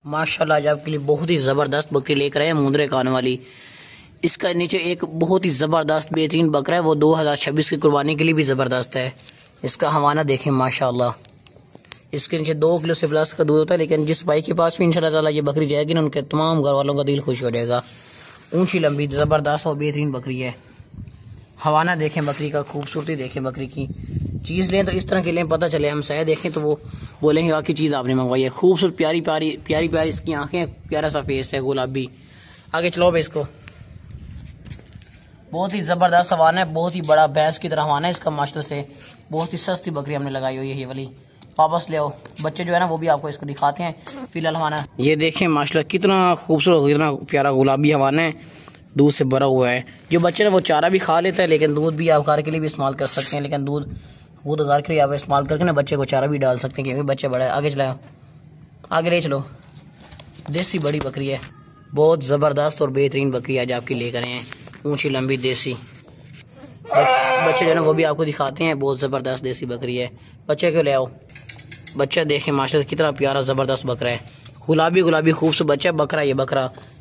माशाल्लाह आज आपके लिए बहुत ही ज़बरदस्त बकरी लेकर आए हैं, मुंदरे कान वाली। इसका नीचे एक बहुत ही ज़बरदस्त बेहतरीन बकरा है, वो 2026 की कुर्बानी के लिए भी ज़बरदस्त है। इसका हवाना देखें माशाल्लाह। इसके नीचे 2 किलो से प्लस का दूध होता है, लेकिन जिस भाई के पास भी इंशाल्लाह ताला ये बकरी जाएगी ना, उनके तमाम घर वालों का दिल खुश हो जाएगा। ऊँची लंबी ज़बरदस्त और बेहतरीन बकरी है। हवाना देखें बकरी का, खूबसूरती देखें बकरी की। चीज़ लें तो इस तरह की लें, पता चले हम सह देखें तो वो बोलेंगे वाकई चीज़ आपने मंगवाई है। खूबसूरत प्यारी प्यारी प्यारी प्यारी इसकी आंखें, प्यारा सा फेस है गुलाबी। आगे चलो भाई, इसको बहुत ही ज़बरदस्त हवाना है, बहुत ही बड़ा भैंस की तरह हवाना है इसका माशाल्लाह से। बहुत ही सस्ती बकरी हमने लगाई हुई है ये वाली। वापस ले आओ, बच्चे जो है ना वो भी आपको इसको दिखाते हैं। फिलहाल हवाना ये देखें माशाल्लाह कितना खूबसूरत, कितना प्यारा गुलाबी हवाना है, दूध से भरा हुआ है। जो बच्चे ना वो चारा भी खा लेता है, लेकिन दूध भी आप घर के लिए भी इस्तेमाल कर सकते हैं। लेकिन दूध घर के लिए आप इस्तेमाल करके ना बच्चे को चारा भी डाल सकते हैं, क्योंकि बच्चा बड़ा है। आगे चलाओ, आगे ले चलो। देसी बड़ी बकरी है, बहुत ज़बरदस्त और बेहतरीन बकरी आज आपकी लेकर आए हैं। ऊंची लंबी देसी बच्चे जो है ना वो भी आपको दिखाते हैं। बहुत ज़बरदस्त देसी बकरी है, बच्चे को ले आओ। बच्चा देखें माशाल्लाह कितना प्यारा ज़बरदस्त बकरा है, गुलाबी गुलाबी खूबसूरत बच्चा बकरा।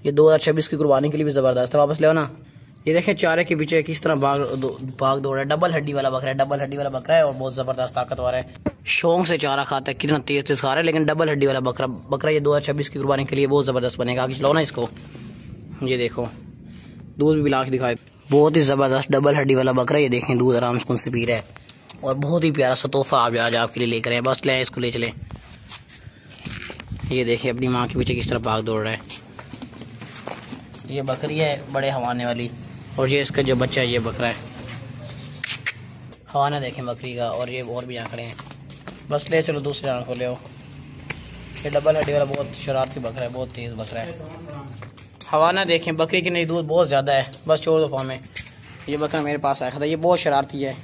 ये 2026 की कुर्बानी के लिए भी ज़बरदस्त है। वापस ले आओ ना। ये देखें चारे के पीछे किस तरह भाग दौड़ है। डबल हड्डी वाला बकरा है, डबल हड्डी वाला बकरा है और बहुत ज़बरदस्त ताकतवर है। शौक से चारा खाता है, कितना तेज़ तेज़ खा रहा है, लेकिन डबल हड्डी वाला बकरा ये 2026 की कुर्बानी के लिए बहुत ज़बरदस्त बनेगा। आगे चलाओ ना इसको। ये देखो दूध भी पिला के दिखाए, बहुत ही ज़बरदस्त डबल हड्डी वाला बकरा। ये देखें दूध आराम से पी रहा है और बहुत ही प्यारा सा तोहफा आज आपके लिए लेकर आए। बस ले इसको ले चले। ये देखिए अपनी माँ के पीछे किस तरह भाग दौड़ रहा है। ये बकरी है बड़े हवाने वाली, और ये इसका जो बच्चा है ये बकरा है। हवाना देखें बकरी का, और ये और भी आंकड़े हैं। बस ले चलो दूसरे आंख को ले आओ। ये डबल हड्डी वाला बहुत शरारती बकरा है, बहुत तेज़ बकरा है। हवाना देखें बकरी की नहीं, दूध बहुत ज़्यादा है। बस छोड़ दो फार्म में। ये बकरा मेरे पास आया था, ये बहुत शरारती है।